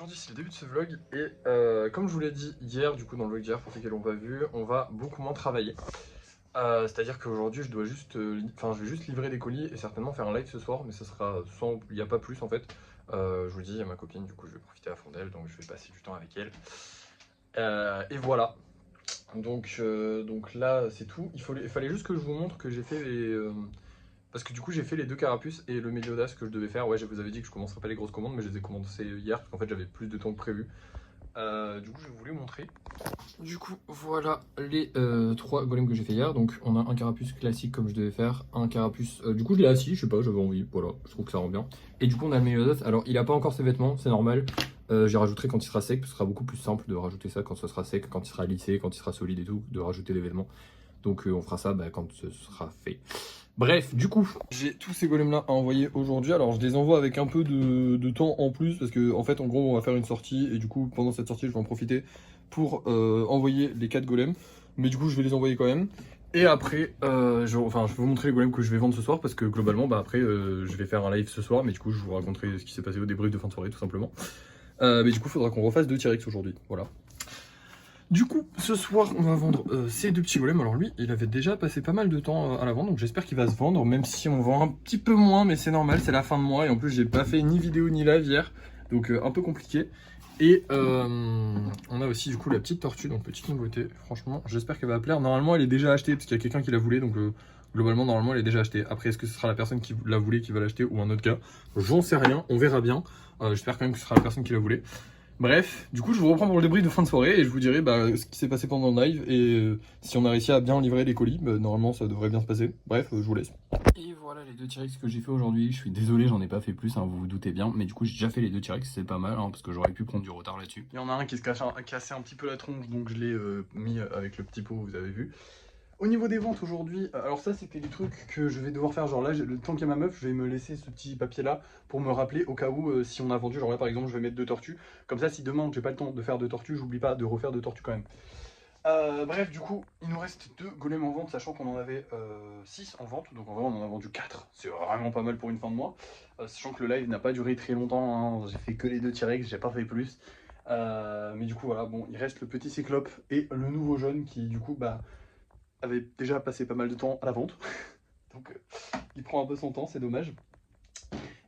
aujourd'hui c'est le début de ce vlog et comme je vous l'ai dit hier, du coup dans le vlog d'hier pour ceux qui l'ont pas vu, on va beaucoup moins travailler. C'est-à-dire qu'aujourd'hui je dois juste, je vais juste livrer des colis et certainement faire un live ce soir, mais ça sera sans, il n'y a pas plus en fait. Je vous le dis, il y a ma copine, du coup je vais profiter à fond d'elle, donc je vais passer du temps avec elle. Et voilà. Donc là c'est tout. Il fallait juste que je vous montre que j'ai fait les... parce que du coup j'ai fait les deux carapuces et le Méliodas que je devais faire. Ouais, je vous avais dit que je commencerais pas les grosses commandes, mais je les ai commencées hier parce qu'en fait j'avais plus de temps que prévu. Du coup je vais vous les montrer. Du coup voilà les trois golems que j'ai fait hier. Donc on a un carapuce classique comme je devais faire, un carapuce, du coup je l'ai assis, je sais pas, j'avais envie, voilà, je trouve que ça rend bien. Et du coup on a le Méliodas. Alors il a pas encore ses vêtements, c'est normal. J'y rajouterai quand il sera sec, parce que ce sera beaucoup plus simple de rajouter ça quand ce sera sec, quand il sera lissé, quand il sera solide et tout, de rajouter des vêtements. Donc on fera ça quand ce sera fait. Bref, du coup, j'ai tous ces golems là à envoyer aujourd'hui. Alors je les envoie avec un peu de temps en plus parce que en fait en gros on va faire une sortie et du coup pendant cette sortie je vais en profiter pour envoyer les 4 golems. Mais du coup je vais les envoyer quand même. Et après, je vais vous montrer les golems que je vais vendre ce soir parce que globalement après je vais faire un live ce soir, mais du coup je vous raconterai ce qui s'est passé au débrief de fin de soirée tout simplement. Mais du coup il faudra qu'on refasse 2 T-Rex aujourd'hui, voilà. Du coup, ce soir, on va vendre ces deux petits golems. Alors lui, il avait déjà passé pas mal de temps à la vente, donc j'espère qu'il va se vendre, même si on vend un petit peu moins, mais c'est normal, c'est la fin de mois, et en plus j'ai pas fait ni vidéo ni live hier, donc un peu compliqué. Et on a aussi du coup la petite tortue, donc petite nouveauté, franchement, j'espère qu'elle va plaire. Normalement, elle est déjà achetée, parce qu'il y a quelqu'un qui la voulait, donc globalement, normalement, elle est déjà achetée. Après, est-ce que ce sera la personne qui la voulait qui va l'acheter, ou un autre gars? J'en sais rien, on verra bien. J'espère quand même que ce sera la personne qui la voulait. Bref, du coup je vous reprends pour le débrief de fin de soirée et je vous dirai ce qui s'est passé pendant le live et si on a réussi à bien livrer les colis, normalement ça devrait bien se passer. Bref, je vous laisse. Et voilà les deux T-Rex que j'ai fait aujourd'hui, je suis désolé j'en ai pas fait plus, hein, vous vous doutez bien, mais du coup j'ai déjà fait les deux T-Rex, c'est pas mal hein, parce que j'aurais pu prendre du retard là-dessus. Il y en a un qui se cassait un petit peu la tronche donc je l'ai mis avec le petit pot, vous avez vu. Au niveau des ventes aujourd'hui, alors ça c'était des trucs que je vais devoir faire, genre là, le temps qu'il y a ma meuf, je vais me laisser ce petit papier là pour me rappeler au cas où si on a vendu, genre là par exemple je vais mettre 2 tortues, comme ça si demain j'ai pas le temps de faire 2 tortues, j'oublie pas de refaire 2 tortues quand même. Bref, du coup, il nous reste 2 golems en vente, sachant qu'on en avait 6 en vente, donc en vrai on en a vendu 4, c'est vraiment pas mal pour une fin de mois, sachant que le live n'a pas duré très longtemps, hein. J'ai fait que les 2 T-Rex, j'ai pas fait plus. Mais du coup voilà, bon, il reste le petit cyclope et le nouveau jaune qui du coup avait déjà passé pas mal de temps à la vente. Donc il prend un peu son temps, c'est dommage.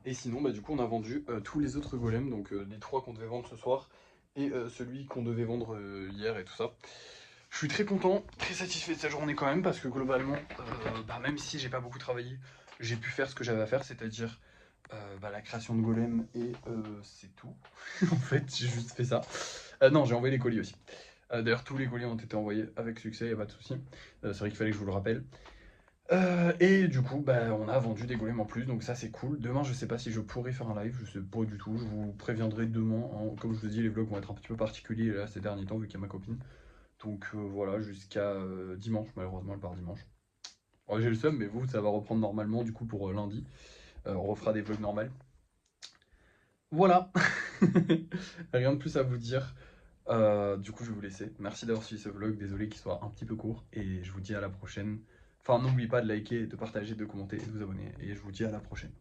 Et sinon, du coup, on a vendu tous les autres golems, donc les 3 qu'on devait vendre ce soir et celui qu'on devait vendre hier et tout ça. Je suis très content, très satisfait de cette journée quand même, parce que globalement, même si j'ai pas beaucoup travaillé, j'ai pu faire ce que j'avais à faire, c'est-à-dire la création de golem et c'est tout. En fait, j'ai juste fait ça. Non, j'ai envoyé les colis aussi. D'ailleurs, tous les colis ont été envoyés avec succès, y a pas de souci. C'est vrai qu'il fallait que je vous le rappelle. Et du coup, on a vendu des golems en plus, donc ça c'est cool. Demain, je sais pas si je pourrai faire un live, je sais pas du tout. Je vous préviendrai demain, hein. Comme je vous dis, les vlogs vont être un petit peu particuliers là ces derniers temps vu qu'il y a ma copine. Donc voilà, jusqu'à dimanche, malheureusement, elle part dimanche. Ouais, j'ai le seum, mais vous, ça va reprendre normalement du coup pour lundi. On refera des vlogs normaux. Voilà. Rien de plus à vous dire. Du coup, je vais vous laisser. Merci d'avoir suivi ce vlog. Désolé qu'il soit un petit peu court. Et je vous dis à la prochaine. Enfin, n'oubliez pas de liker, de partager, de commenter et de vous abonner. Et je vous dis à la prochaine.